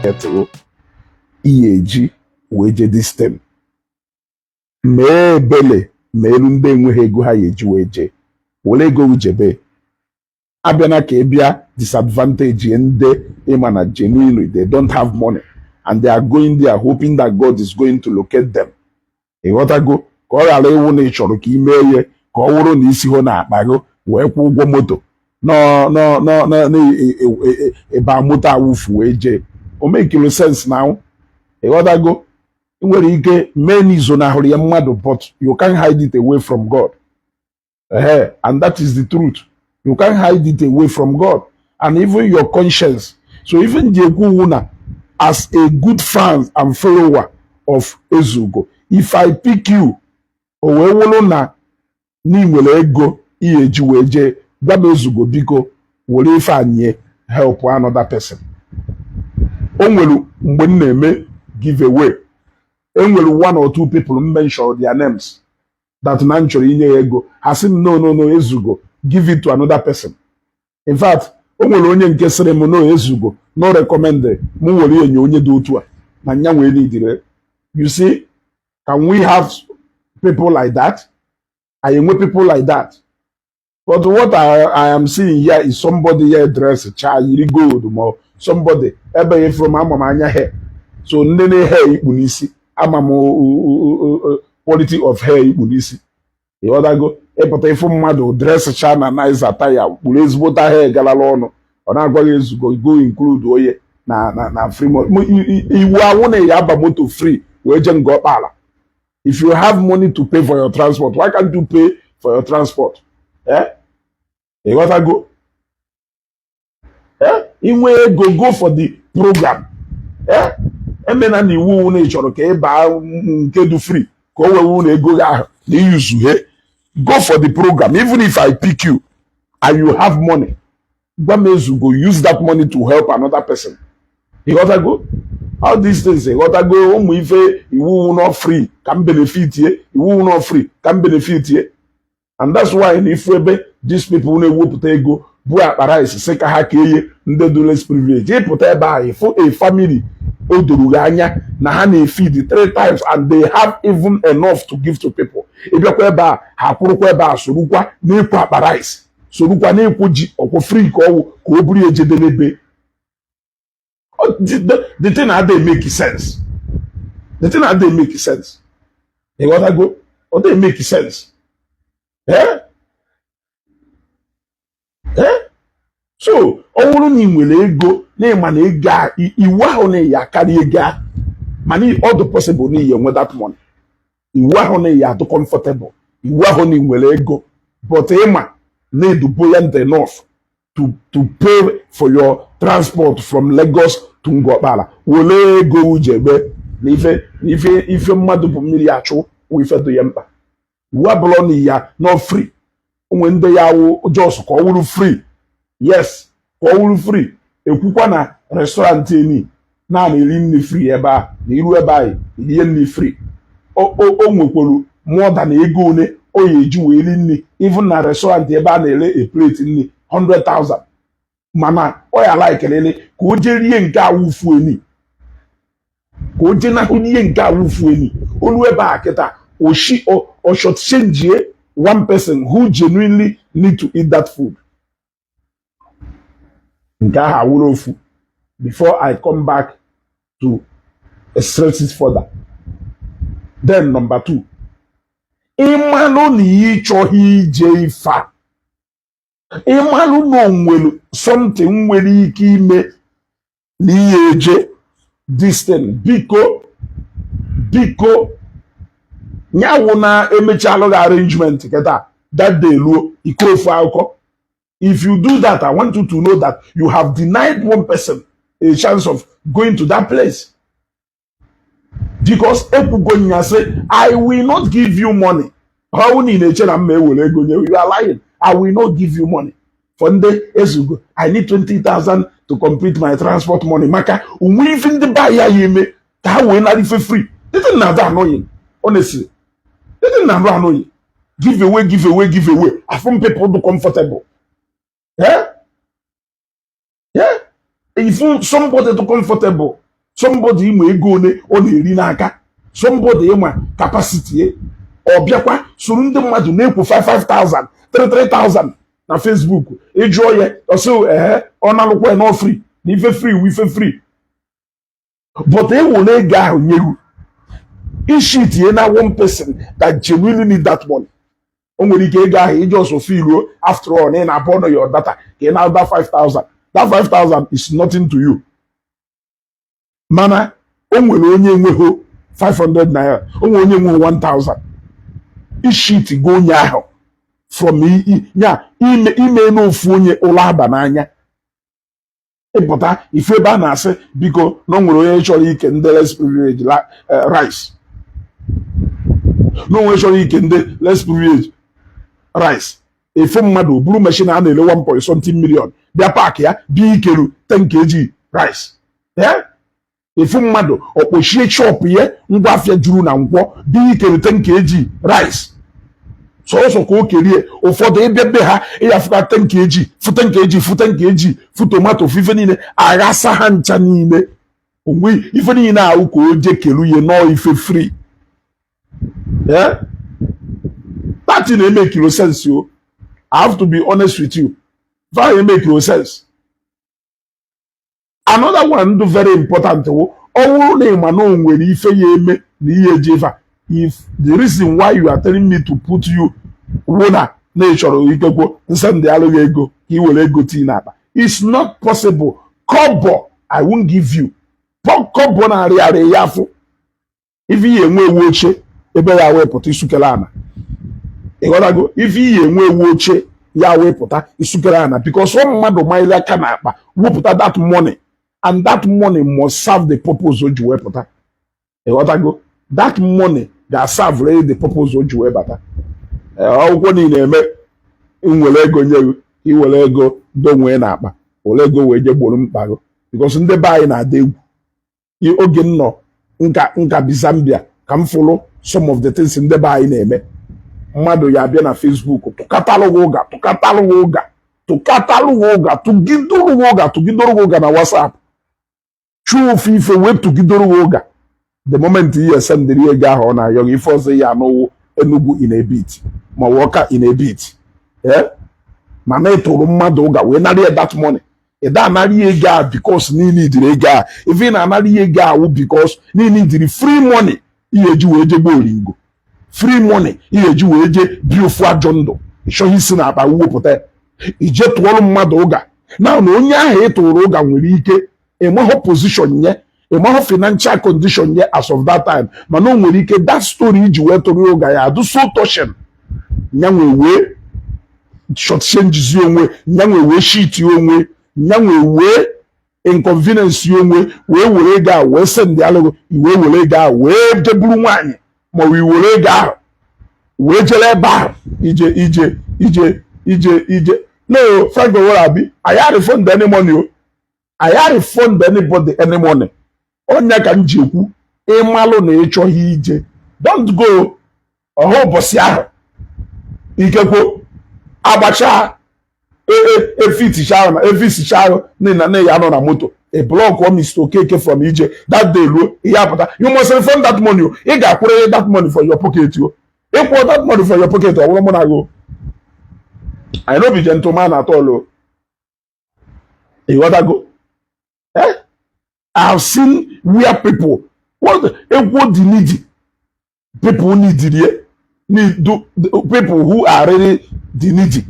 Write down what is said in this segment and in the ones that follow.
etro EAG weje this thing mee bele meelu ndị enweghị ego ha yeji weje wole ego ujebe abịa na ka ebia disadvantage ndị ịma na genuinely they don't have money and they are going there hoping that God is going to locate them. Ịghọtago ka ọ ghara ịwụ na ị chọrọ ka ime ihe ka ọ wụrụ na isi ho na akpago wee kwụ ụgwọ moto ebe moto awụfu wee jee o make no sense now. Ịghọtago nwere ike mee izo na ahụrụ ya mmadụ but you can't hide it away from God. And that is the truth. You can't hide it away from God and even your conscience. So even the Ekwuwuna, as a good fan and follower of Ezugo, if I pick you, owewolo na ni nwere ego iyeji weje gba Ezugo biko wole ife anye help another person. Onwelu mgbe na-eme giveaway, enwelu one or two people mention their names that na nchọrọ inye ego. Asi no Ezugo, give it to another person. In fact, onwere onye nke sịrị m no Ezugo no recommended mu were enye onye dị otu a na nya wee need. You see, can we have people like that? I know people like that. But what I am seeing here is somebody here dressed really good, more somebody ebe from amamanya hair. So nene hair ikpunisi, amamo quality of hair ikpunisi. The other go, epota ifo mmadu dress chana nice attire, bulezi bota hair galalo ono. Ona gwa Ezugo go include oye na free mo. Iwu awone yaba moto free. Weje Ngor-Okpala. If you have money to pay for your transport, why can't you pay for your transport? You gotta go. Inwe go for the program. Emena ni wu na ichoro ka eba nke du free. Ko we wu na ego ga na use go for the program. Even if I pick you and you have money, Ezugo use that money to help another person. You gotta go. All these things, you gotta go home with you not free, can benefit ye, you not free, can benefit ye. And that's why if these people will put go, boy arise, seka hake, nde do less privilege. They put by for a family, Oduruganya, Nahani feed 3 times, and they have even enough to give to people. If you kweba, hakurukweba, surukwa, nekwa arise. Surukwa nekwa or free ko buri ejedelebe. The thing how they make sense. The thing how they make sense. You gotta go? Or they make sense. So, all ni nwere ego na ma na ega iwu ahụ na ya karịa ego mani all the possible na you with that money. Iwu ahụ na ya too comfortable. Iwu ahụ na nwere ego but ema need to buoyant enough to pay for your transport from Lagos to Ngor-Okpala. Wole go ujebe ife mmadụ bụ mmiri achụ ife do yempa. Wablo ni ya no free. When they are just call free. Yes, call free. Ekwukwa na restaurant ni na eri nni free eba na iru eba yi nni free. O nwekwelu more than ego one o yeji we eri nni even na restaurant eba na ele a plate nni 100,000. Mana o ya like lele ka o je rie nke awufu eni. Ka o je na rie nke awufu eni. Olu eba aketa o short change one person who genuinely need to eat that food. Nke aha awurofu. Before I come back to stress it further. Then number 2. Imanu ni chohi jeifa. Imanu no nwelu something nwere ike ime ni eje this thing biko nyawo na emechalo arrangement keta that day luo ikofu akọ. If you do that, I want you to know that you have denied one person a chance of going to that place. Because Epugonya say, I will not give you money. How in nature you are lying. I will not give you money. Funde Ezugo, I need 20,000 to complete my transport money. Maka, we even the buyer yeme, how we not for free. They didn't have that annoying. Honestly. They didn't have that annoying. Give away. I find people to comfortable. Yeah? If somebody to comfortable, somebody ịma ego one ọ na-eri n'aka, somebody ịma capacity ọ bịakwa soro ndị mmadụ na-ekwu 5,000 3,000 na Facebook ịjụọ ya ọsị ọ na-alụkwa ya free na ife free but ewere ego ahụ nyeru ishit ye na one person that genuinely need that money. O nwere ike ego ahụ iji ọsọ filuo after all na ị na-abụ your data ka ị na-ada 5,000. That 5,000 is nothing to you. Mana o nwere onye enweghị 500 naira, o nwere onye enweghị 1,000. Ishit go onye ahụ from ime n'ofu onye ụlọ aba n'anya. Ịpụta ife ebe a na-asị biko na o nwere onye chọrọ ike ndị less privilege rice, na onwe chọrọ ike ndị less privilege rice. Efu mmadụ buru machine a na-ele 1.something million bịa paaki ya bịa ikeru 10 kg rice. Efu mmadụ ọkpọchie shop ya ngwa afịa juru na nkwọ bịa ikeru 10 kg rice. Sọsọ ka o kerie ụfọdụ ịbịa be ha ịyafuka 10 kg fu 10 kg fu 10 kg fu tomato ife niile aghasa ha ncha niile. Onwe ife niile ahụ ka o je kelu ye nọ ife free. That thing make no sense, yo. I have to be honest with you. That make no sense. Another one do very important. If the reason why you are telling me to put you it's not possible. Kobo, I won't give you. Kobo na yafu. If you watch ebe ya wepụta isukere ana. Ịghọtago, if ihe enwe woche ya wepụta isukere ana, because one mmadụ maile aka na akpa wepụta that money, and that money must serve the purpose o ji wepụta. Ịghọtago, that money ga-serve really the purpose o ji wepụta. Akwụkwọ niile eme nwere ego nye iwere ego donwe na akpa were ego wee je gboro mkpago, because ndị be anyị na-ada egwu. Oge nnọ nka bi Zambia ka m fụlụ some of the things ndị be anyị na-eme. Mmadụ ya abịa na Facebook tụgidoro ụga na WhatsApp chụọ ofu ife wee tụgidoro ụga. The moment ihe sendịrị ego ahụ ọ na-ayọ gị ife ọzọ ya anọwụ Enugu in a bit ma Awka in a bit. Mana ịtụrụ mmadụ ụga wee narị that money. Ịda anarị ego a because niile idiri ego a. Ife na-anarị ego ahụ because niile idiri free money ihe eji wee je gboringo, free money ihe eji wee je bi ofu ajọ ndụ ịchọghị isi na akpa wepụta ije tụọrọ mmadụ ụga. Na onye ahụ ịtụrụ ụga nwere ike ịmahụ position nye, ịmahụ financial condition nye as of that time, mana o nwere ike that story iji wee tụrụ ụga ya adụ so touching nyanwe wee short changes onwe, nyanwe wee shit onwe, nyanwe wee inconvenience onwe wee were ego a wee send alụgo iwe were ego a wee jeburu nwaanyị ma ọ were ego ahụ wee jere ebe ahụ ije no Frank Owerabi, I refund any money. I refund anybody any money. Onye ka m ji ekwu ịmalụ na ịchọghị ije don't go ọhụ ụbọchị ahụ ikekwo agbacha efisicha na ya nọ na moto a block or Mr. Okeke from ije that day ruo ihe apụta. You must refund that money. Ị ga-akwụrụ that money for your pocket. Ịkwụọ that money for your pocket ọ bụrụ mụ na go. I no be gentleman at all. You want to go? I have seen where people the needy people people who are really the needy.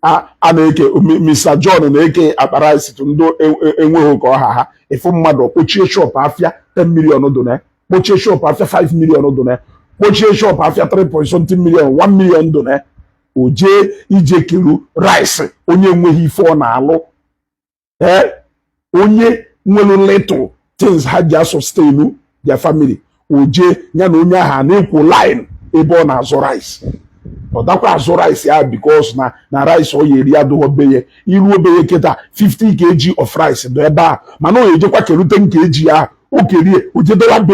A na-eke Mr. John na-eke akpara isi ndo enweghị ka ọha ha efu mmadụ kpochie shop afịa 10 million dona, kpochie shop afịa 5 million dona, kpochie shop afịa 3.something million 1 million dona. O jee ije kelu rice onye enweghị ife ọ na-alụ. Onye nwere little things ha ji sustain their family. O jee ya na onye ahụ na-ekwu line ebe ọ na-azụ rice. Ọ dakwa azụ rice ya because na rice o yeri adụghọ beye iru obeye keta 50 kg of rice do ebe a mana o ejekwa kelu 10 kg ya o kerie o jedola be.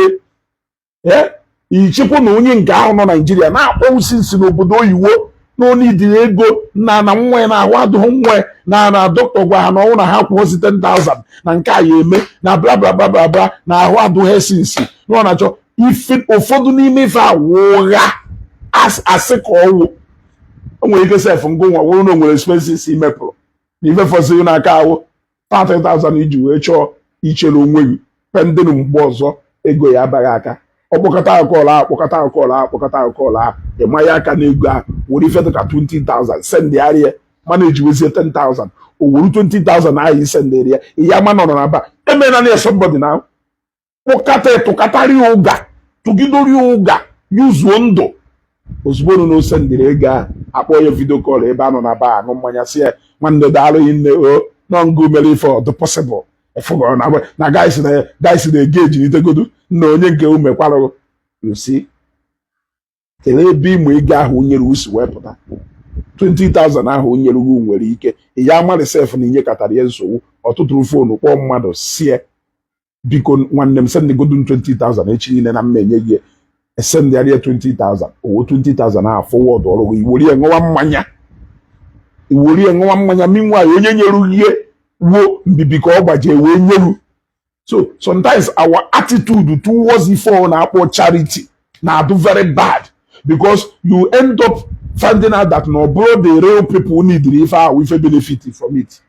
Ichekwa na onye nke ahụ nọ Nigeria na-akpọ usi n'obodo oyiwo no need ego na nwa na ahụ adụghị nwa na doctor gwa ha na ọnwụ na ha kwụọ 10,000 na nke a ya eme na bla bla bla bla bla na ahụ adụghị sinsi no na achọ ife ụfọdụ n'ime ife awụgha asị ka ọwụ o nwere ike sef ngụ nwa wụrụ na nwere expenses imepụrụ na ife fọsịrị n'aka ahụ 30,000 iji wee chọọ ichere onwe gị pendịn mgbe ọzọ ego ya abaghị aka ọkpọkọta akọọla ịmanya aka n'ego a were ife dịka 20,000 sendịarịa mana ejiwezie 10,000 o wuru 20,000 ahụ isendịrị ya ya ma nọ na ba emena na somebody na kpụkata tụkatari ụga tụgidori ụga yuzuo ndụ ozugbo nụ na osendịrị ego a akpọ ya vidio kọl ebe a nọ na ba aṅụ mmanya si ya nwanne daalụghị nne o nọngụ mere ife ọ dị possible efugoro na guys na-ege ejiritegodu nna onye nke umekwarụ yosi kelee ebe ịmụ ego ahụ nyere usi wee pụta 20,000 ahụ nyere ugwu nwere ike ya amarị sef na inye katara ya nsogbu ọtụtụrụ fonu kpọọ mmadụ sie biko nwanne m sendịgodu 20,000 echi niile na mma enye gị esendịarịa 20,000 owo 20,000 ahụ fọwọdụ ọrụ gị iwere ṅụwa mmanya minwaanyị onye nyere ihe wo mbibi ka ọ gbaje wee nyeru. So sometimes our attitude towards ife na-akpọ charity na-adụ very bad because you end up finding out that no bro the real people need ife ahụ ife benefit from it.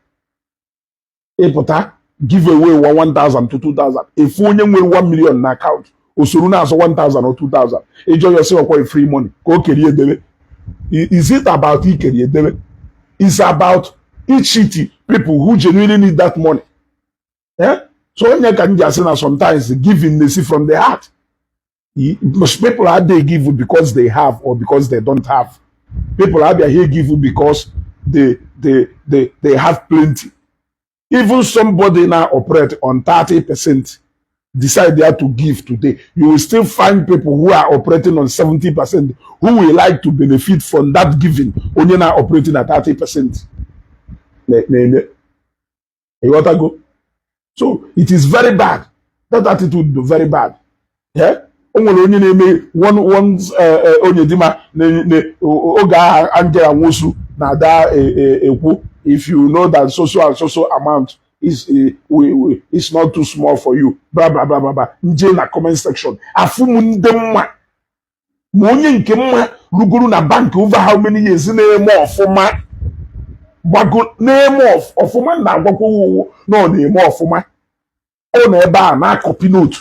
Ịpụta give away 1,000 to 2,000 efu onye nwere 1 million na account osoro na-azọ 1,000 or 2,000 ịjọ yourself kwa free money ka o kerie edebe. Is it about ikeri edebe? It's about cheating people who genuinely need that money. Yeah? So when you can just say sometimes giving they see from the heart. Most people are they give because they have or because they don't have. People are here give because they have plenty. Even somebody now operate on 30%, decide they have to give today. You will still find people who are operating on 70% who will like to benefit from that giving. Only now operating at 30%. You want to go? So it is very bad. That attitude is very bad. Yeah? Onye na-eme onye dima oga Angela Nwosu na da ekwu if you know that so amount is not too small for you blah blah blah blah blah nje na comment section afumu ndị mma ma onye nke mma ruguru na bank over how many years na-eme ọfụma gbago na-eme ọfụma na agwakwa ụwụ na ọ na-eme ọfụma ọ na ebe a na copy note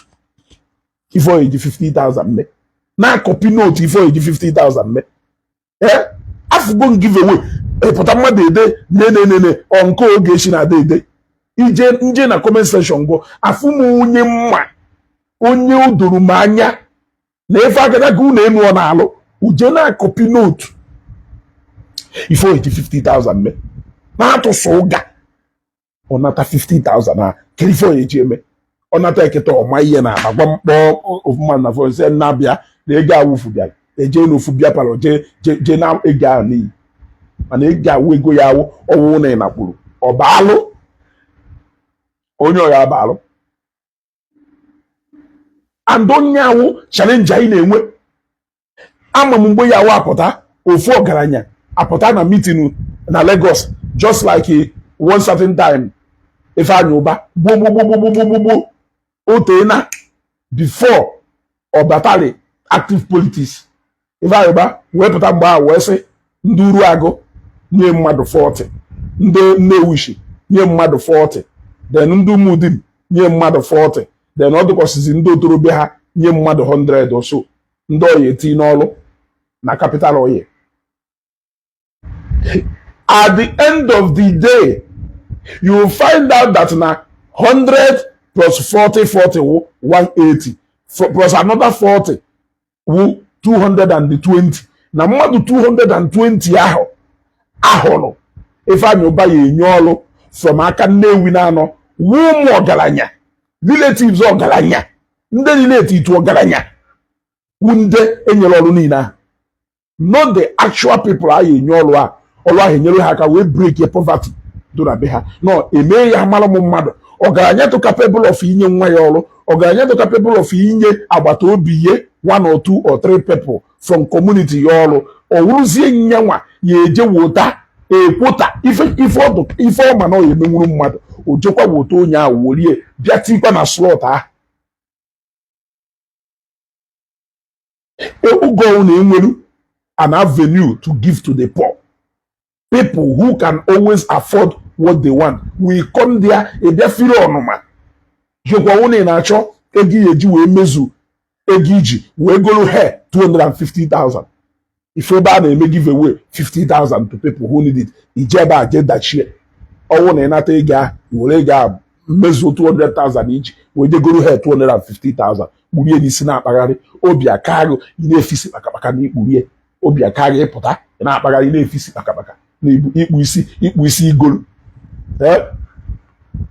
ifo eji 50,000 me na copy note ifo eji 50,000 me afugo give away pụta mmadụ ede ne onko oge esi na ede ije nje na comment section go afumu onye mma onye odoro m anya na efe agada gụ na enu ọ na-alụ uje na copy note ifo eji 50,000 me na atụsụ ụga ọ nata 50,000 na kelifo eji eme ọ nata eketa ọma ihe na agwa mkpọ ofuma na fo se na bịa na ego awufu bịa eje n'ofu bịa palo je na ego ahụ n'iyi mana ego awụ ego ya awụ ọwụ na ịnakpụrụ ọbaalụ onye ọya abaalụ and onye awụ challenge anyị na-enwe ama m mgbe ya awụ apụta ofu ọgaranya apụta na meeting na Lagos just like one certain time ife anya ụba gbogbogbogbogbogbogbogbo otena before ọ batali active politics ife anya ụba wee pụta mgbe ahụ wee sị ndị uru agụ nye mmadụ 40 ndị Nnewishi nye mmadụ 40 then ndị Umudim nye mmadụ 40 then ọ dịkwasịzi ndị otorobịa ha nye mmadụ 100 or so ndị oyi eti n'ọlụ na capital oyi. At the end of the day, you will find out that now 100 plus 40 will 180 plus another 40 will 220. Na mmadụ 220 ahụ ife anyị ụba ya enye ọlụ from aka Nnewi na anọ ụmụ ọgaranya relatives ọgaranya ndị relate itu ọgaranya ndị enyere ọlụ niile ahụ not the actual people anyị enye ọlụ a ọlụ ahụ enyere ha aka wee break poverty do na be ha no eme ya mara ụmụ mmadụ ọgaranya to capable of inye nwa ya ọlụ ọgaranya to capable of inye agbata obi ye 1 or 2 or 3 people from community ya ọlụ ọ wụrụzie nyanwa ya eje wota ekwota ife ọma na oyi menwuru mmadụ o jekwa wota onye ahụ worie bịa tikwa na slot ahụ oge ọnwụ na-enwere an avenue to give to the poor. People who can always afford what they want. We come there, e bịa firi ọnụma. Jekwa onye na-achọ ego ya eji wee mezu ego iji wee golu hair 250,000. If ebe a na-eme give away 50,000 to people who need it, ije ebe a je dachie. Ọwụ na ịnata ego a, were ego a mezu 200,000 iji wee je golu hair 250,000. Kpurie n'isi na-akpagharị obi akaghị ị na-efisi kpakapaka na ikpurie obi akaghị ịpụta ị na-akpagharị na-efisi kpakapaka na ikpu isi igolu.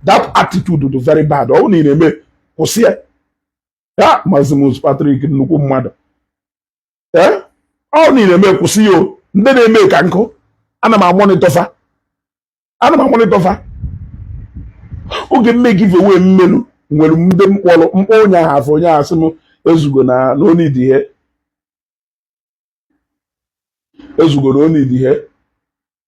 That attitude is very bad. Ọ na ị na-eme kwụsị ya Mazimus Patrick nnukwu mmadụ ọ na ị na-eme kwụsị ya ndị na-eme ka nkụ ana m amonitọfa oge mme giveaway mmelu nwere ndị mkpọrọ mkpọ onye ahụ afọ onye ahụ sị m ezugo na onidi ihe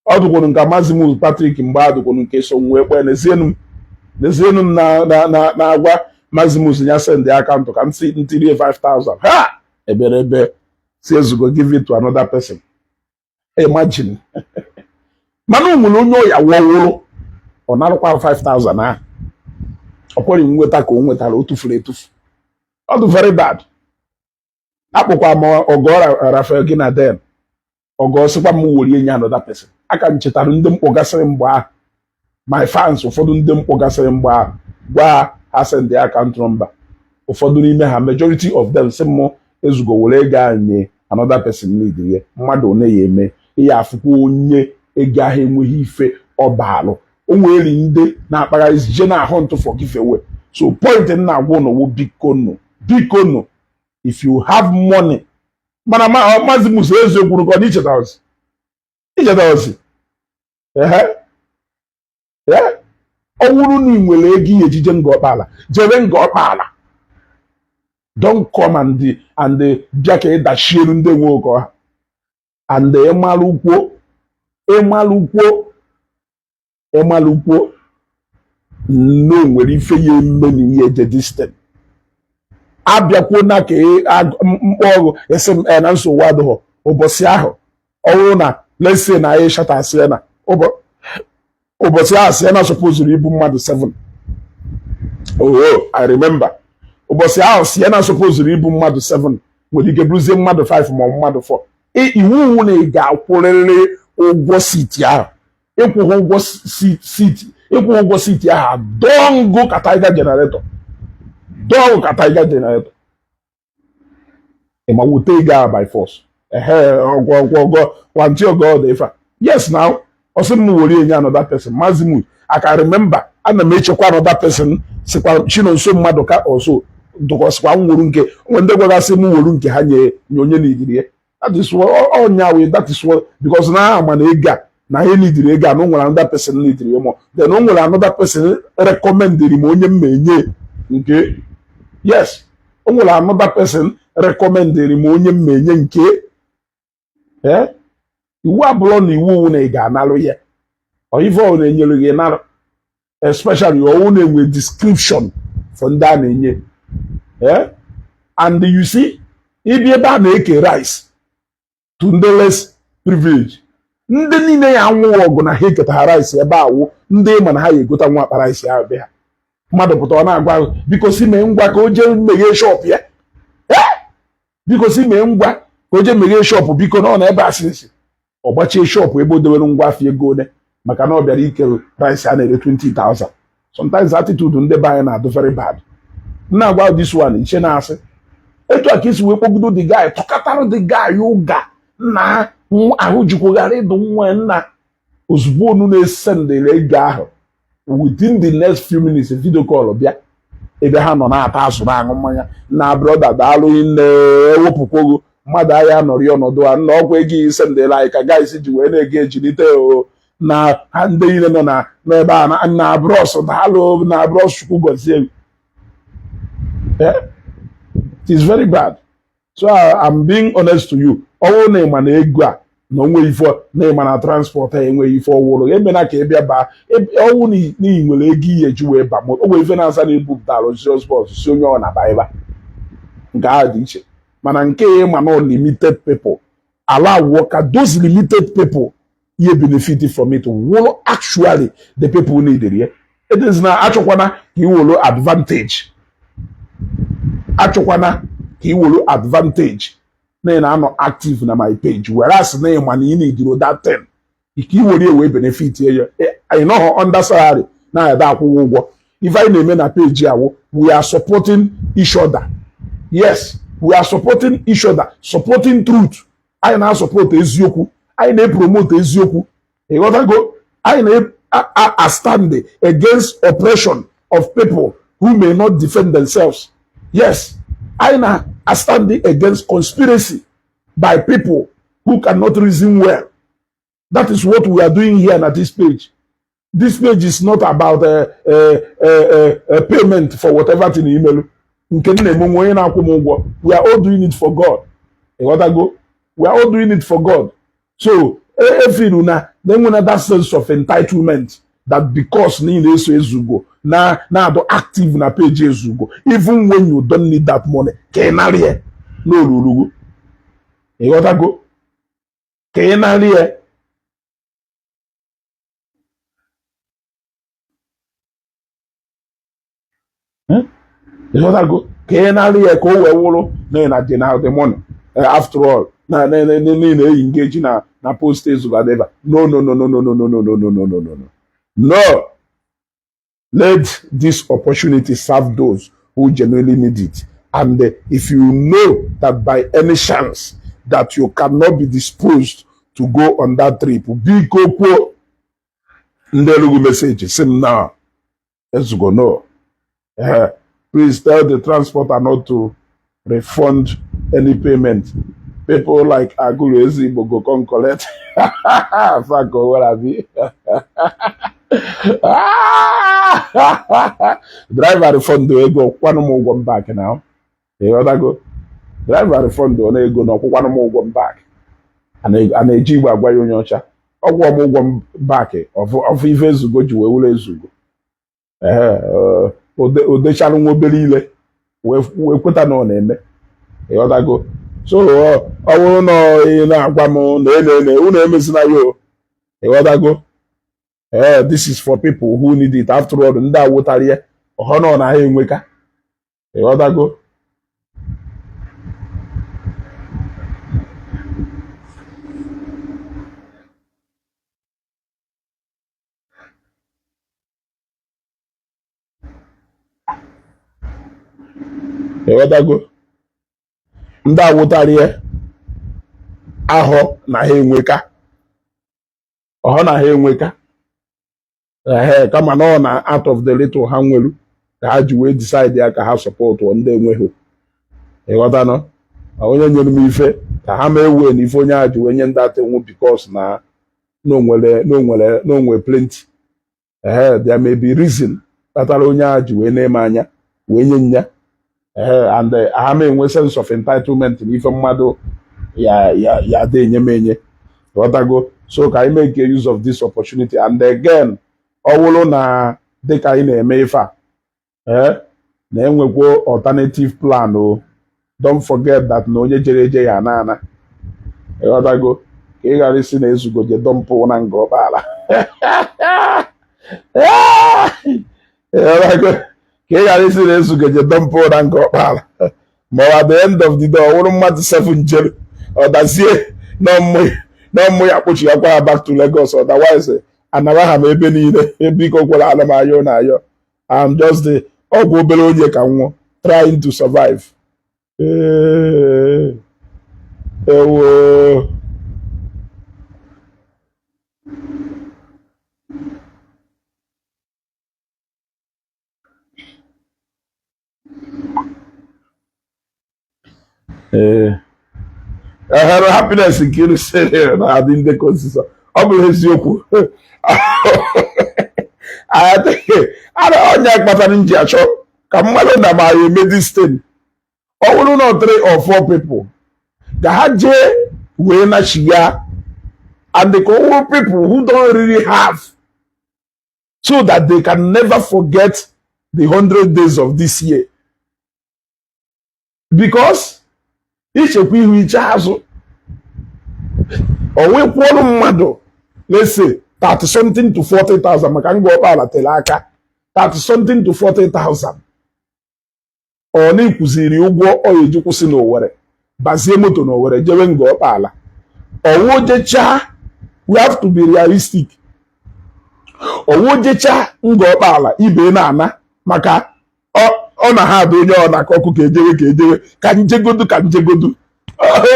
ọ dụkwuru nke Mazimus Patrick mgbe a dụkwuru nke so wee kpee n'ezienu m na-agwa Mazimus ya send akaụntụ ka m ntirie 5,000 ha ebe si ezugo give it to another person. Imagine mana nwere onye ọya wọwụrụ ọ narụkwa 5,000 ahụ ọ kwere nweta ka o nwetara o tufuru etufu. Ọ dị very bad. Akpụkwa m ọgọ Rafael gị na den ọgọ sịkwa m worie nye another person. Aka m chetara ndị mkpọgasịrị mgbe ahụ my fans ụfọdụ ndị mkpọgasịrị mgbe ahụ gwa ha send account number ụfọdụ n'ime ha majority of them sị m ezugo were ego anyị another person need ya mmadụ one ya eme ihe afụkwa onye ego ahụ enweghị ife ọbalụ o nwere ndị na-akpagharị je na ahụ ntụ for giveaway. So point na agwa n'owo biko no if you have money mana Mazimus eze kwuru ka ọ dị icheta ozi ọ wụrụ na ị nwere ego ihe ejije Ngor-Okpala jere Ngor-Okpala don't come and bịa ka ịdachielu ndị nwe ụkọ ha and ịmalụkwuo no nwere ife ya eme na ihe eje distant abịakwuo na ka mkpọ ọgụ esi na nsogbu adịghị ụbọchị ahụ ọwụrụ na lese na InShot asị na ụbọchị ahụ asị na supposed ibu mmadụ 7. I remember ụbọchị ahụ si na supposed ibu mmadụ 7 nwere ike bụrụzie mmadụ 5 ma mmadụ 4. Iwu na ị ga-akwụrịrị ụgwọ siti ahụ ịkwụghị ụgwọ siti ahụ dongo ka Tiger generator ịma wute ego ahụ by force ọgọ yes now ọsị m were enye another person Mazimus I can remember ana m echekwa another person sikwa Chinonso mmadụ ka ọsọ dụkọsịkwa nwụrụ nke nwe ndị gwagasị m wuru nke ha nye onye n'idiri ya that is what because na ama na ego a na ihe n'idiri ego a na o nwere another person n'idiri ya mo then o nwere another person recommended m onye m enye nke yes o nwere another person recommended m onye m enye nke iwu abụrụ na iwu na ị ga-analụ ya ife ọ na-enyere gị narụ especially ọwụ na-enwe description for ndị a na-enye and you see ibi ebe a na-eke rice to ndị less privilege ndị niile ya anwụ ọgụ na ha eketa rice ebe awụ ndị ma na ha ya egota nwa akpa rice ahụ be ha mmadụ pụta ọ na-agwa biko si mee ngwa ka o jee meghee shop ya biko si mee ngwa ka o jee meghee shop biko na ọ na ebe asịsị ọ gbachie shop ebe o dewere ngwa afọ ego one maka na ọ bịara ikere rice a na-ere 20,000. Sometimes attitude ndị be anyị na-adụ very bad. Nna agwa this one iche na-asị etu a ka isi wee kpọgido the guy tọkatarụ the guy ụga nna ahụ jikwogharị ịdụ nwa nna ozugbo onu na-esendere ego ahụ within the next few minutes video call bịa ebe ha nọ na-ata azụ na-aṅụ mmanya na broda daalụ nne ewepụkwogo mmadụ ahịa nọrị ọnọdụ a nna ọgwụ ego isendere anyị ka guys ji wee na-ege ejilite na ha ndị niile nọ n'ebe a na bros daalụ na bros chukwu gọzie. It is very bad. So I'm being honest to you. Ọwụ na ịma na ego a na onwe ife na ịma na transport enweghị ife ọwụrụ emena ka ị bịa baa ọnwụ n'ihi nwere ego ihe eji wee ba moto onwe ife na-asa na-ebupụta luxurious bus si onye ọ na-aba ebe nke a dị iche mana nke ịma na limited people allow ka those limited people ye benefit from it wụrụ actually the people needed ya it is na achọkwana ka iwolu advantage achọkwana ka iwolu advantage na ị na-anọ active na my page whereas na ịma na ị na-ediro that thing ike iwere ewe benefit ya anyị nọghọ under salary na-ede akwụkwọ ụgwọ ife anyị na-eme na page awụ we are supporting each other yes we are supporting each other supporting truth anyị na-support eziokwu anyị na-promote eziokwu ịghọtago anyị na-stand against oppression of people who may not defend themselves yes anyị na-stand against conspiracy by people who cannot reason well. That is what we are doing here at this page. This page is not about payment for whatever thing in email. We are all doing it for God. We are all doing it for God. So then when that sense of entitlement that because now the active na page even when you don't need that money, no lulu. You gotta go. You gotta go. The money. After all, engage na post whatever. No. No. Let this opportunity serve those who genuinely need it. And if you know that by any chance that you cannot be disposed to go on that trip, be go Ndelugu message. Sim now. Let's go no. Please tell the transporter not to refund any payment. People like Agulu Ezigbo go come collect. Fuck, what have you? Driver refund the ego. One more go back now. You other go. Driver refund the ego. No, one more go back. And a jiwa gwa yonyocha. Or one more go back. Of even to go to Ulezugo. Odechala omubili ile we kweta na ọ na-eme ịghọtago so ọ bụrụ na ị na-agwa m na unu emezina yo ịghọtago this is for people who need it after all ndị awụtara ya ọha nọ na ha enweka ịghọtago ịghọtago ndị awụtara ahụ na ha enweka ọha na ha enweka kama na ọ na out of the little ha nwelu ka ha ji wee decide ya ka ha support ndị enweghị ịghọtanụ onye nyere m ife ka ha mee wee na ife onye ha ji wee nye ndị ata enwe because na onwere plenty there may be reason kpatara onye ha ji wee na-eme anya wee nye nya and ha may enwe sense of entitlement n'ife mmadụ ya dị enye m enye ghọtago so ka anyị make use of this opportunity and again ọ bụrụ na dịka anyị na-eme ife a na-enwekwa alternative plan o don't forget that na onye jere eje ya ana ghọtago ka ị ghara isi na ezugo je dọmpụ na Ngor-Okpala ghọtago ka ị ghara isi na ezugo je dọmpụ na Ngor-Okpala ma at the end of the day ọ bụrụ mmadụ 7 jere ọ dazie na mmụ ya kpochi ya kwa back to Lagos otherwise anara ha m ebe niile ebe ike okwere ala m ayọ na ayọ I'm just the ọgwụ obere onye ka nwụọ trying to survive ewo happiness nke iru sere na adị ndị konsisa ọ bụrụ eziokwu onye kpatara nji achọ ka mmadụ na ma ya eme this thing ọ bụrụ na 3 or 4 people ka ha jee wee nachiga and the Kowo people who don't really have, so that they can never forget the 100 days of this year. Because each of you which has or we mado, let's say 30 something to 40,000. Ngor-Okpala telaka 30 something to 40,000. Or ni kuziri ugwo oyeju kwusi n'Owerri. Bazie moto n'Owerri jewe Ngor-Okpala. Owojecha, we have to be realistic. Owojecha Ngor-Okpala ibe na ana maka ọ na ha do onye ọ na-akọkụ ka ejewe ka njegodu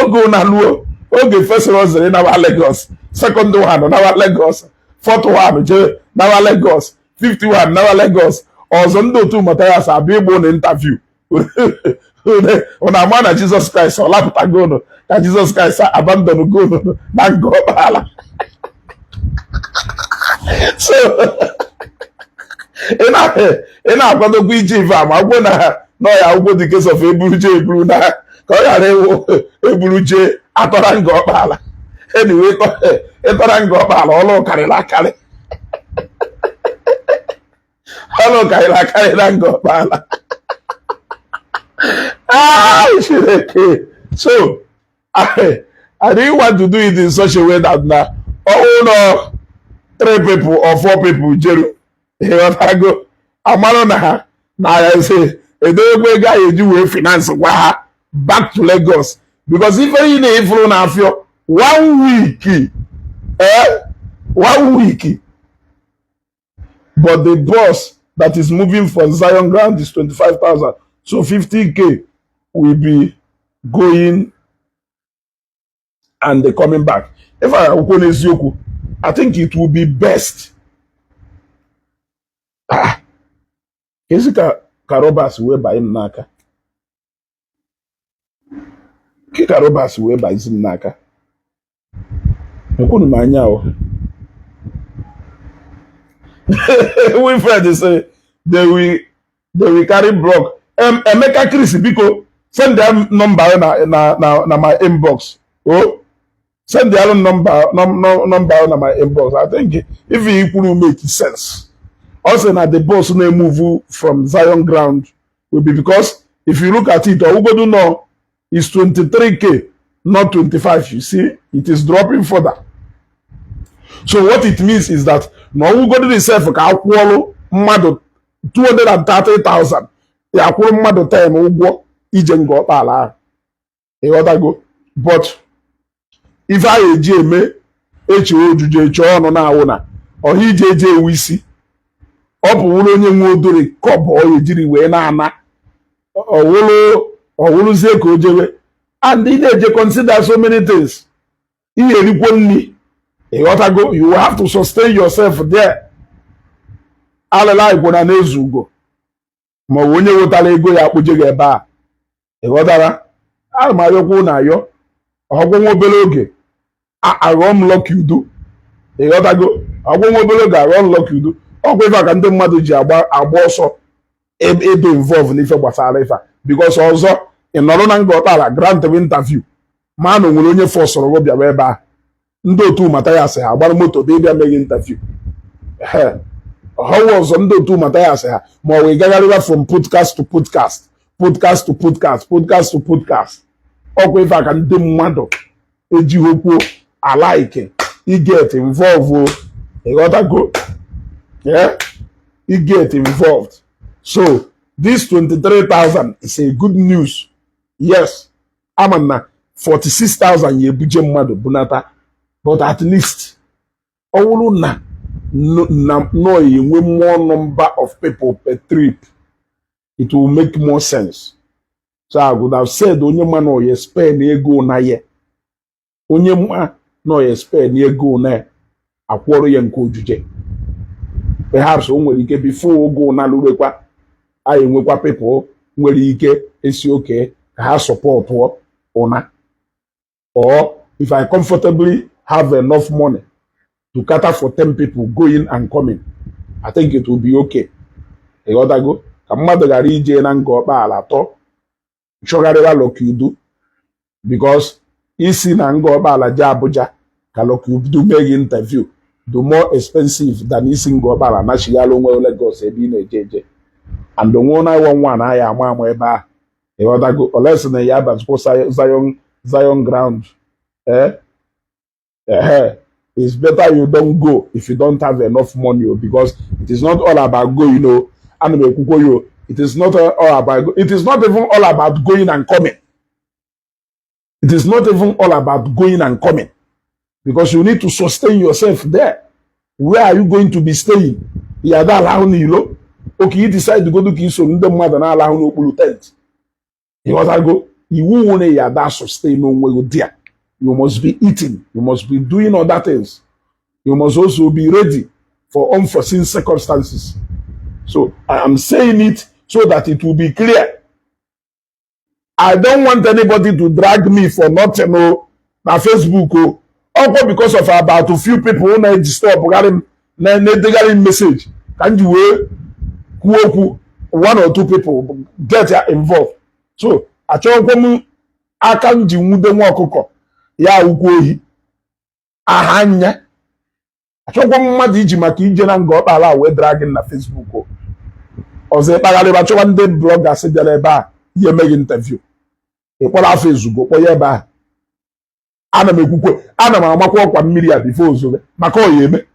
oge na luo oge first rosary na Lagos, second one na Lagos, fourth one je na Lagos, 51 na Lagos. Ọzọ ndị otu Matthias abịa Igbo na interview una ama na Jesus Christ ọ lapụtago unu ka Jesus Christ abandon go unu na Ngor-Okpala. So ị na-akwadokwa ije ife ma gwụ na ya ugbo the case of eburu na ka ọ ghara eburu je atọra Ngor-Okpala. Anyway, ịtọra Ngor-Okpala ọlụ karịrị akarị. Ọlụ karịrị akarị na Ngor-Okpala. So I didn't want to do it in such a way that now, oh no, 3 people or 4 people jeru. I go, amalo na I say, a day guy you do finance back to Lagos. Because if you need flow now for 1 week, 1 week. But the boss that is moving from Zion ground is 25,000. So 50K will be going and coming back. If I think it will be best. Is it Karobas way by him naka? Karobas way by him naka. Winfred say they will carry block. Emeka Chris Biko, send their number na my inbox. Oh, send their number na my inbox. I think if it will make sense. Also, now the boss may move from Zion ground will be because if you look at it, Ugodu no is 23K, not 25. You see, it is dropping further. So what it means is that no Ugodu itself ka akwolo mmadu 230,000. Ya kwuru mmadu time ugwo ije Ngor-Okpala. Go. But if I eji eme echi ojuju echi onu na awuna o hije wisi ọ bụ wụrụ onye nwe odori kọbọ ọ ejiri wee na-ana ọwụrụzie ka o jewe. And ị na-eje consider so many things. Ihe erikwo nri ịghọtago, you will have to sustain yourself there. Alala Igbo na na-ezu ugo ma onye wetara ego ya akpụje gị ebe a ịghọtara. A ma ayọkwu na ayọ ọgwụ nwa obere oge aghọ m Lucky Udo ịghọtago. Ọgwụ nwa obere oge aghọ m Lucky Udo. Ọgwụ ife ka ndị mmadụ ji agba ọsọ ebe involve n'ife gbasara ife because ọzọ ị nọrọ na Ngor-Okpala grant interview ma na nwere onye fọsọrọ gị bịawa ebe a ndị otu Matthias ha gbara moto dị bịa meghị interview. Ọhụụ ọzọ ndị otu Matthias ha ma ọ wee gagharịwa from podcast to podcast, podcast to podcast, podcast to podcast. Ọgwụ ife ka ndị mmadụ ejighị okwu alaike get involve ịghọtago. Yeah, you get involved. So this 23,000 is a good news. Yes, I'm na 46,000 ye buje mmadu bunata, but at least all na no ye more number of people per trip. It will make more sense. So I would have said onye man no ye spend ego na ye. Onye man no ye spend ego na akworo ye nko ojuje. Perhaps nwere ike before ogo na lurekwa anyị nwekwa people nwere ike esi oke ka ha support una. Or if I comfortably have enough money to cater for 10 people going and coming, I think it will be okay. Ịghọtago ka mmadụ ghara ije na Ngor-Okpala atọ chọgharịwa Lucky Udo because isi na Ngor-Okpala je Abuja Kalok you do make interview. Do more expensive than isi Ngor-Okpala na Shigalo nwe Lagos ebi na ejeje. And the one I want I am eba. E other go unless na ya but Zion ground. It's better you don't go if you don't have enough money because it is not all about going, you know. It is not all about it is not even all about going and coming. It is not even all about going and coming because you need to sustain yourself there. Where are you going to be staying? Yeah, that allowing you. Okay, you decide to go to Kiso, the mother now allow no tent. You want to go? You won't that sustain no way there. You must be eating. You must be doing other things. You must also be ready for unforeseen circumstances. So I am saying it so that it will be clear. I don't want anybody to drag me for nothing on Facebook or because of about a few people who need to stop regarding message. Can you one or two people get involved? So I can't do the work. Ya ukwohi ahanya achọkwa mmadụ iji maka ije na Ngor-Okpala wee dragging na Facebook ọzọ ịkpagharị bachọwa ndị bloggers bịara ebe a ihe emeghị interview ịkpọrọ afọ ezugo kpọọ ebe a ana m ekwukwe ana m amakwa ọkwa mmiri a bifo ozobe maka ọ ya eme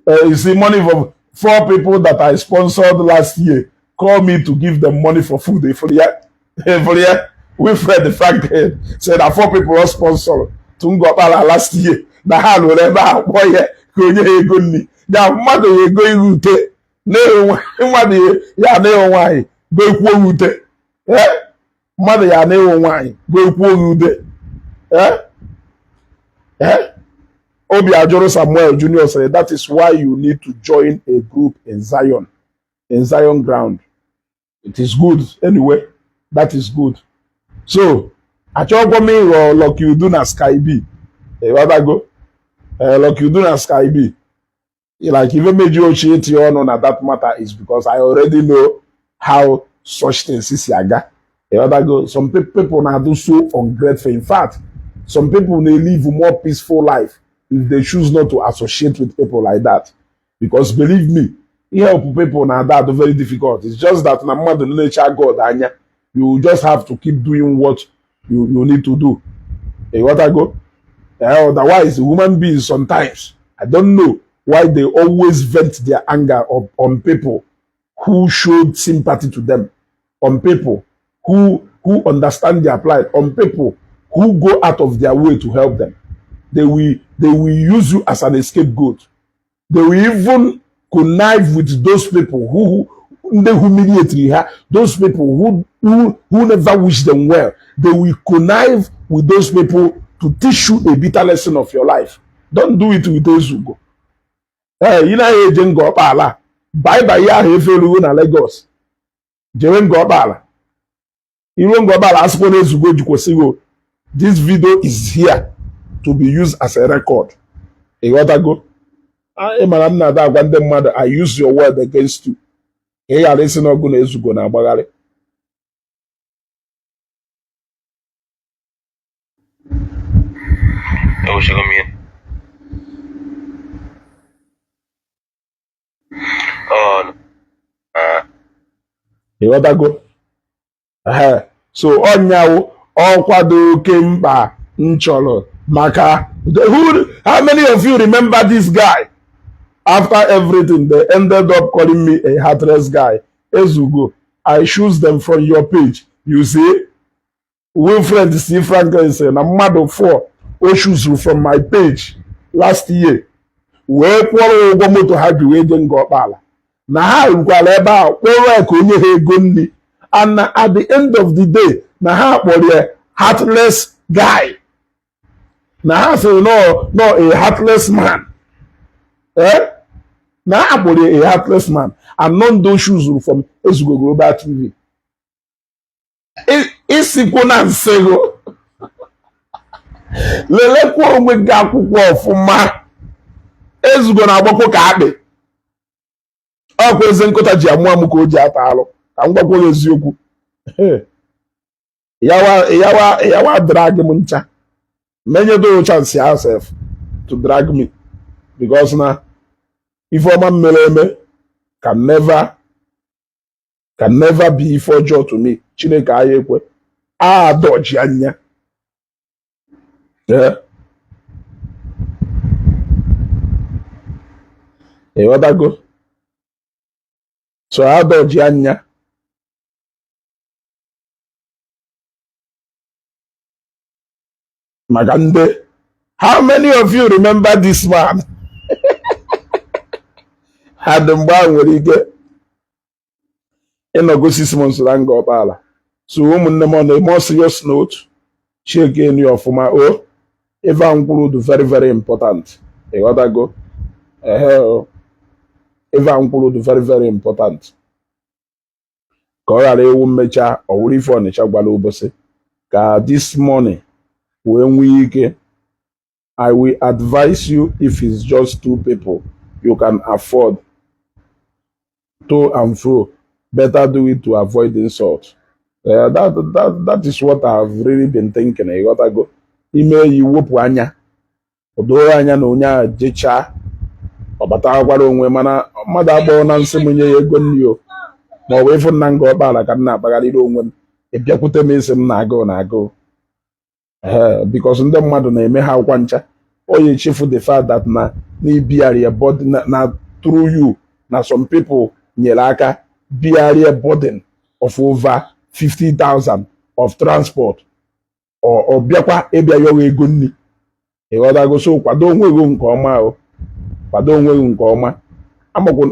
you see money from 4 people that I sponsored last year call me to give them money for food. We Fred the Frank said that 4 people were sponsored to Ngor-Okpala last year. The hand will never boy konye ego ni. Ya mmadụ ego irute. Mmadụ ya na nwanyị go ekwu ute. Mmadụ ya na nwanyị go ekwu ute. Obi Ajoro Samuel Jr. said that is why you need to join a group in Zion ground. It is good anyway. That is good. So, Achogwami like you do na Sky B. What go? Like you do na Sky B. Like even made you cheat on that matter is because I already know how such things is Saga. What go? Some people now do so ungrateful. In fact, some people may live a more peaceful life if they choose not to associate with people like that. Because believe me, help people now that are very difficult. It's just that na mother nature God anya. You just have to keep doing what you need to do. What I go? Otherwise, human beings sometimes, I don't know why they always vent their anger on people who showed sympathy to them, on people who understand their plight, on people who go out of their way to help them. They will use you as an scapegoat. They will even connive with those people who they humiliate you. Those people who never wish them well. They will connive with those people to teach you a bitter lesson of your life. Don't do it with those who go. Hey, you know, Ngor-Okpala. Bye ya hefelu na Lagos. Jewe Ngor-Okpala. You Ngor-Okpala asipone zugo jukwesigo. This video is here to be used as a record. You got to go. I use your word against you. You are listening to go na bagale. You got to go. So on now, all kwado kemba ncholo maka. How many of you remember this guy? After everything, they ended up calling me a heartless guy. Ezugo, I choose them from your page. You see, Wilfred C. Franklin said, I'm mad of 4 issues from my page last year. Where Kwenu go to have you again Ngor-Okpala. Now how about where konye ego. And at the end of the day, now how a heartless guy. Now say no, a heartless man. Now I'm a heartless man. And none those shoes from Ezugo Global TV. It's Uncensored. Lele kwa onwe ga akwụkwọ ọfụma. Ezugo na agbakọ ka akpị. ọkwa eze nkụta ji amụ amụ ka o ji ata alụ ka m gwakwa gị eziokwu yawa drag m ncha menyedo chance yourself to drag me because na ifeọma mere eme can never be ife ọjọọ to me. Chineke aya ekwe adọji anya ịghọtago so adọji anya maka ndị how many of you remember this man had mgbe a nwere ike ịnọgo 6 months na Ngor-Okpala so ụmụnne m on a more serious note chike enu ọfụma o ebe a nkwuru dị very very important ịghọtago ebe a nkwuru dị very very important ka ọ ghara ewu mmecha ọwụrụ ife Ọnịcha gwara ụbọchị ka this morning wee nwee ike I will advise you if it's just 2 people you can afford to and fro. Better do it to avoid insult. That is what I've really been thinking. I gotta go. Ime iwepụ anya. Odoro anya na onye a jecha. Ọbata agwara onwe mana mmadụ agbọọ na nsị m nye ya ego nri o. Ma ọ bụ ịfụ na Ngor-Okpala ka m na-akpagharịrị onwe m. Ịbịakwute m isi m na-agụ. Because ndị mmadụ na-eme ha akwa ncha. Oye echefu the fact that na ibigharị body na through you na some people nyere aka bigharị burden of over 50,000 of transport or bịakwa ịbịa yọwa ego nri ịghọtago so kwado onwe gị nke ọma o kwado onwe gị nke ọma amakwu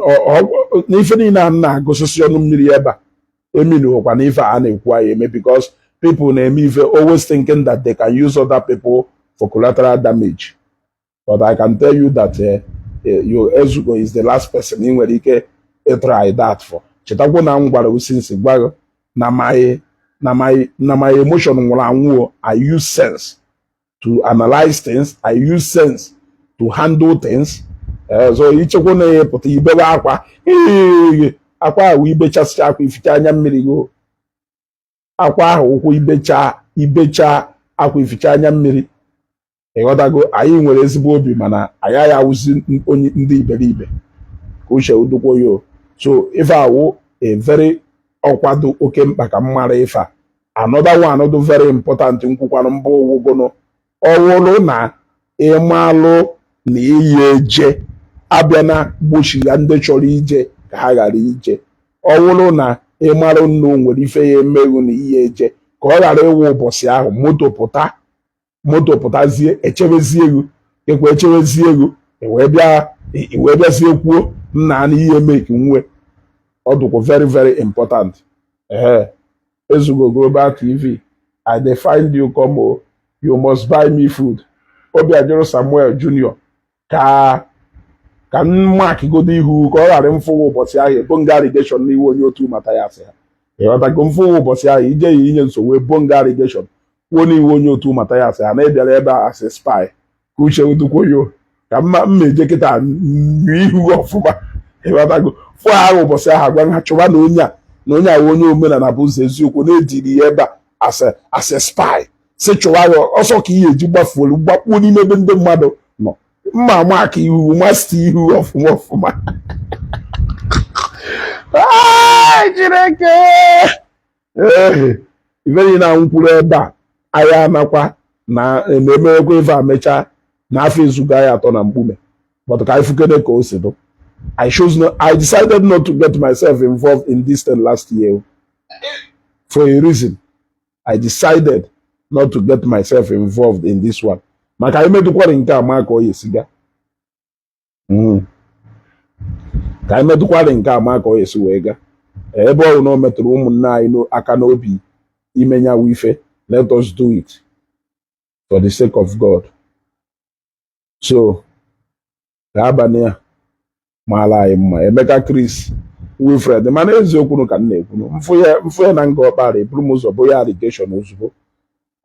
n'ife niile a na-agụsịsị ọnụ mmiri ebe a eminokwa na ife a na-ekwu anyị eme because people na-eme ife always thinking that they can use other people for collateral damage. But I can tell you that your Ezugo is the last person in nwere ike try that for. Chetakwa na m gwara usinsi gwa na my emotion nwụrụ anwụ. I use sense to analyze things. I use sense to handle things. So ichekwa na epụta ibewe akwa akwa ahụ ibechasịcha akwa ificha anya mmiri go akwa ahụ ụkwụ ibecha akwa ificha anya mmiri ịghọtago anyị nwere ezigbo obi mana anyị awụzi onye ndị iberibe ka uche udokwo yo so ife awụ a very ọkwado oke mkpa ka mmara ife a another very important nkwukwanụ mbụ owugono ọwụrụ na ịmalụ na iyi eje abịa na gbochi ya ndị chọrọ ije ka ha ghara ije ọwụrụ na ịmalụ nna o nwere ife ya emeghụ na iyi eje ka ọ ghara ịwụ ụbọchị ahụ moto pụtazie echebezie ego ekwe echebezie ego wee bịazie kwuo nna na ihe make nwe ọ dụkwa very very important. Ezugo Global TV I dey find you come o you must buy me food. Obiajuru Samuel Junior ka mark godo ihu ka ọ ghara mfụwa ụbọchị ahụ ebo nga irrigation n'iwu onye otu mata ya asị ha ịghọtago mfụwa ụbọchị ahụ ije ya inye nsogbu ebo nga irrigation kwuo n'iwu onye otu mata ya asị ha na ịbịara ebe a asị spy ka uche udukwoyo ka mma eje kịta n'ihu ọfụma ịghọtago fụ ahụ ụbọchị ahụ agwa ha chụba na onye ahụ onye omenala bụ ụzọ eziokwu na-ejiri ya ebe a asị spy si chụwa ya ọsọ ka ihe eji gbafuolu gbakpuo n'ime ebe ndị mmadụ nọ mma amaka ihu masta ihu ọfụma Chineke ife niile na nkwuru ebe a anyị anakwa na ememekwa ife amecha na afọ ezuga ya atọ na mkpume but ka ifukede ka o si do I decided not to get myself involved in this thing last year for a reason. I decided not to get myself involved in this one. Maka imedukwara nke a ma ka o yesiga. Ka imedukwara nke a ma ka o yesi wee ga. Ebe ọ no metụrụ ụmụnne anyị aka n'obi imenya wife, let us do it for the sake of God. So, ka abanye a maala anyị mma Emeka Chris Wilfred mana eziokwu ka m na-ekwu mfụ ya na Ngor-Okpala eburu m ụzọ bụ ya irrigation ozugbo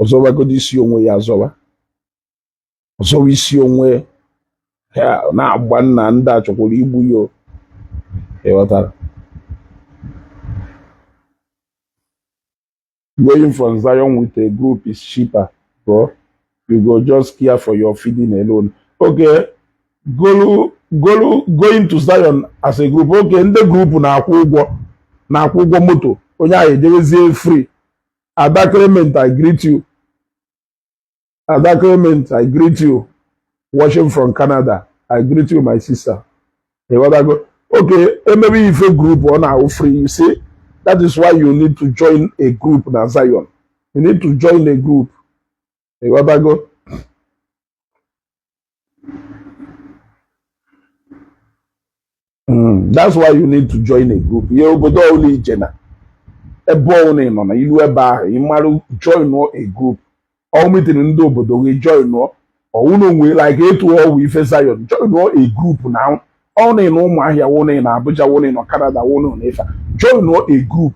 ọzọwagodo isi onwe ya azọwa isi onwe ya na-agba nna ndị a chọkwara igbu ya What going from Zion with a group is cheaper, bro. You go just care for your feeding alone. Okay, going to Zion as a group. Okay, in the group na-akwụ ụgwọ moto. Onye ahụ ejewezie free. Ada Clement, I greet you. Ada Clement, I greet you. Watching from Canada. I greet you, my sister. Hey, what I go? Okay, maybe if a group on our free, you see, that is why you need to join a group na Zion. You need to join a group. Hey, what I go? That's why you need to join a group. You go do only Jenna. A born on a you ever join a group. All meeting in do but we join or uno we like it to all we face Zion. Join a group now. All in no my here one in Abuja, one in Canada, one on Efa. Join a group.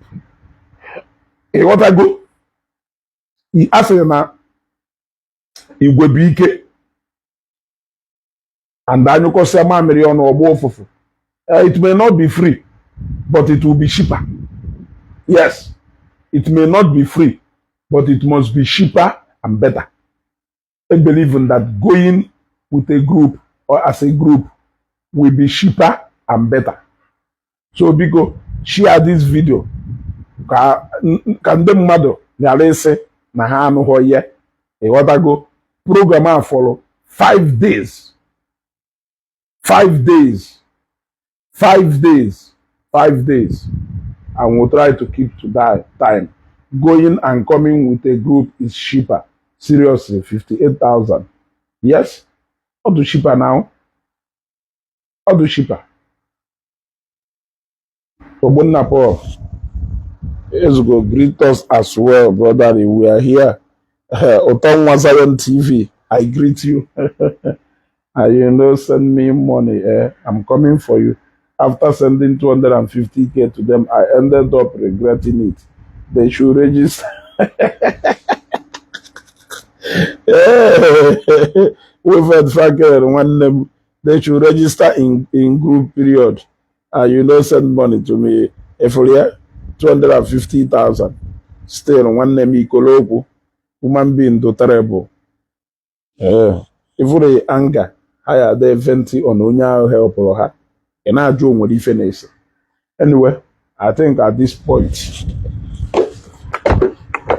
Hey, what I go? He asked na it will be and then you can say million or more. It may not be free, but it will be cheaper. Yes, it may not be free, but it must be cheaper and better. I believe in that going with a group or as a group will be cheaper and better. So because share this video, can the mother say na ha no hoye e wata go program a follow 5 days. 5 days. 5 days. 5 days. And we'll try to keep to that time. Going and coming with a group is cheaper. Seriously, 58,000. Yes? How do cheaper now? How do cheaper? Obunapo, let's go greet us as well, brother. We are here. Oton Zion TV, I greet you. And send me money. I'm coming for you. After sending 250K to them, I ended up regretting it. They should register. We've had Frank, they should register in group period. Send money to me. If we 250,000. Still, one name equal human being to terrible. If we anger, higher they venti on unya help or her. And I do what if finish. Anyway, I think at this point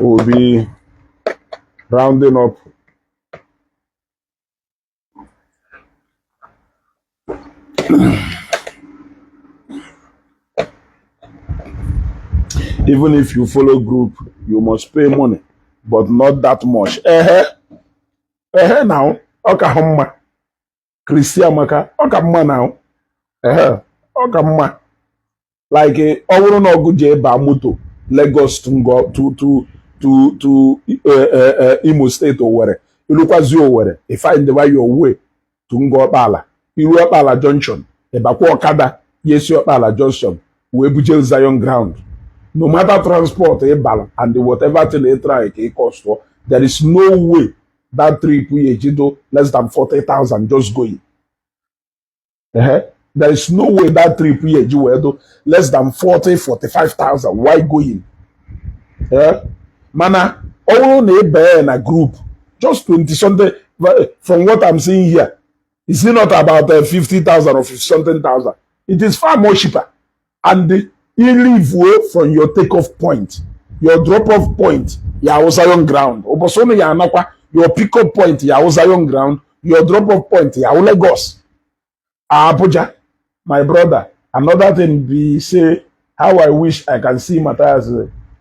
we'll be rounding up. Even if you follow group, you must pay money, but not that much. Now, Okahoma, Christian Maka, Okama now. Okama, like a overall good Bamuto, Lagos to Imo State or where. You look at you where. If I find the way your way to Ngor-Okpala, Igbo Junction, Ebakwa Okada, yes, Okpala Junction, Webuja Zion ground. No matter transport, and whatever till they try, cost, there is no way that trip we do less than 40,000 just going. There is no way that trip we do less than 45,000. Why going? Mana, all in a group, just 20 something. From what I'm seeing here, it's not about 50,000 or 50 something thousand. It is far more cheaper, and you leave from your takeoff point, your drop-off point, your Zion ground. Your pick-up point, your Zion ground, your drop-off point, your Lagos. Abuja, my brother. Another thing be say, how I wish I can see Matthias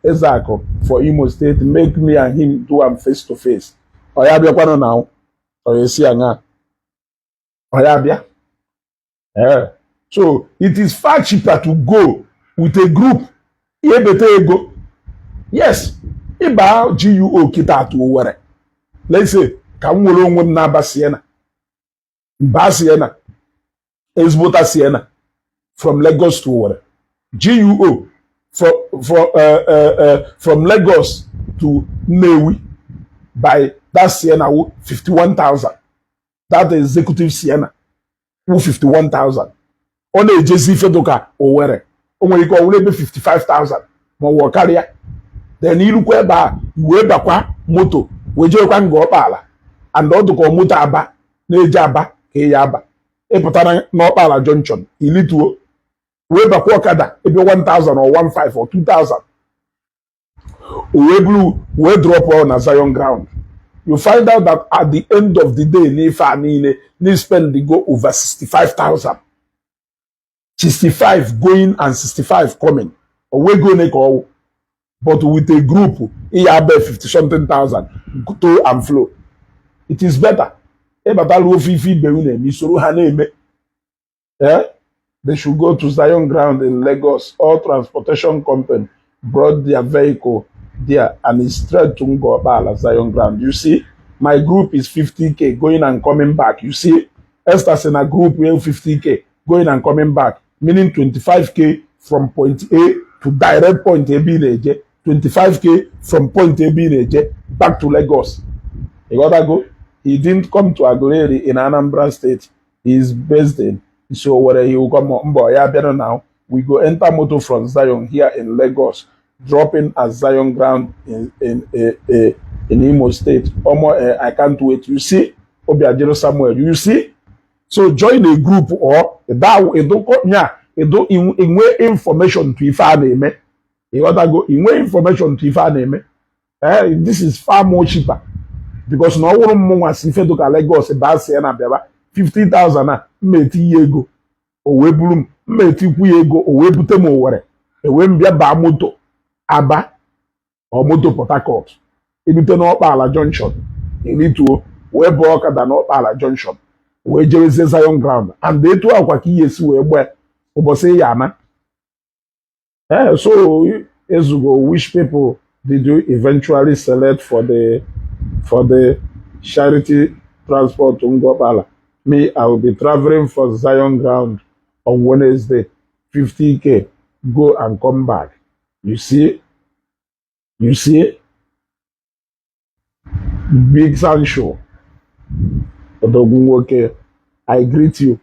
Ezako for Imo State. Make me and him do am face to face. Oyabia kwano now. Oyesi anga. Oyabia. So it is far cheaper to go with a group. Go. Yes. Iba GUO kita to where. Let's say, Kamuro na Basiena. Basiena. Esbota Siena. From Lagos to where. GUO. From Lagos to Newi. By that Siena, 51,000. That executive Siena. 51,000. ọ na-ejezi ife dụka Owerri o nwere ike ọ wụrụ ebe 55,000 ma ọ wụ karịa then ilukwa ebe a wee bakwa moto wee jekwa Ngor-Okpala and ọ dụka moto Aba na-eje Aba ka ị ya aba ịpụtara n'Okpala junction ilituo wee bakwa ọkada ebe 1,000 or 1,500 or 2,000 wee buru wee drop all na Zion ground. You find out that at the end of the day n'ife a niile they spend they go over 65,000. 65 going and 65 coming. We go make all, but with a group, it have 50 something thousand to and flow. It is better. They should go to Zion ground in Lagos. All transportation company brought their vehicle there and it's straight to Ngor-Okpala, Zion ground. You see, my group is 50K going and coming back. You see, Esther's in a group with 50K going and coming back, meaning 25K from point A to direct point A B 25K from point A B back to Lagos. He gotta go. He didn't come to Aguleri in Anambra State. He is based in. So where he will come on board. Yeah, better now. We go enter motor from Zion here in Lagos, dropping at Zion ground in Imo State. I can't wait. You see, Obiajero Samuel. You see. So join a group or inwe information to ife a na-eme. You gotta go inwe information to ife a na-eme. This is far more cheaper because na ọwụrụ mmụnwa si ife dụka Lagos ba si na bịaba 50,000 na mmeti ya ego o wee buru m mmetikwu ya ego o wee bute m Owerri ewe mbịa baa moto Aba or moto Port Harcourt ebute n'Okpala junction elituo wee bụọ ọkada n'Okpala junction wee jerezie Zion ground and etu akwa ka ihe si wee gbe ụbọchị ya ama. So Ezugo, which people did you eventually select for the charity transport to Ngor-Okpala? Me, I will be traveling for Zion ground on Wednesday, 50K, go and come back. You see? You see? Big Sun Show. Odogunwoke, I greet you.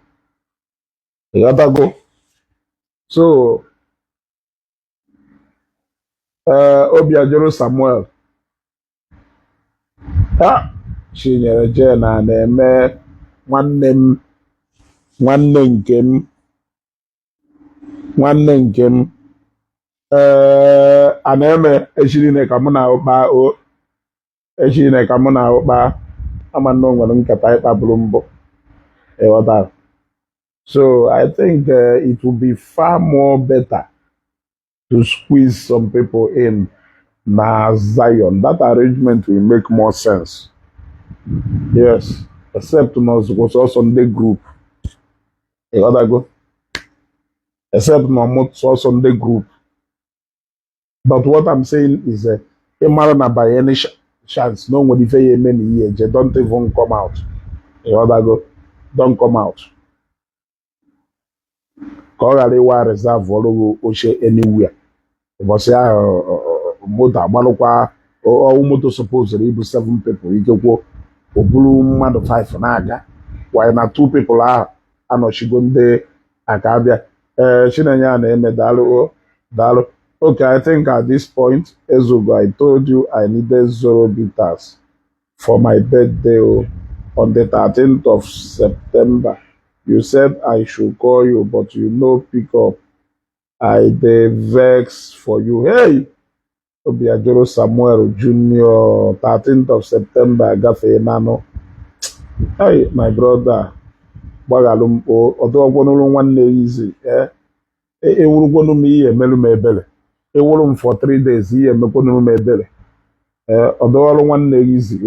You gotta go. So, Obiajero Samuel. Chinyere Jena na-eme nwanne nke m a na-eme echirine ka mụ na ụkpa ama na o nwere nkata ịkpa bụrụ mbụ. So I think it will be far more better to squeeze some people in na Zion. That arrangement will make more sense. Yes, except nos was also on the group. Go. Except no also on the group. But what I'm saying is, by any chance, no one if many years, don't even come out. Go. Don't come out. Kọghara reserve ọrụ oche anywhere. Ụbọchị ahụ moto agbalụkwa moto supposed ibu 7 people ikekwo o buru mmadụ 5 na-aga while na 2 people ahụ anọchigo ndị aka abịa. Chinenye a na-eme daalụ. Okay, I think at this point, Ezugo, I told you I needed Zoro bitters for my birthday on the 13th of September. You said I should call you, but you no pick up. I dey vex for you. Hey! Obiajero Samuel Jr., 13th of September, gafee nano. Hey, my brother. Gbagalumpo, odogwonulu nwanne easy. Ewurugwonu m ihe emelu m ebele. Ewuru m for 3 days ihe emekwonu m ebele. Odogwolu nwanne easy.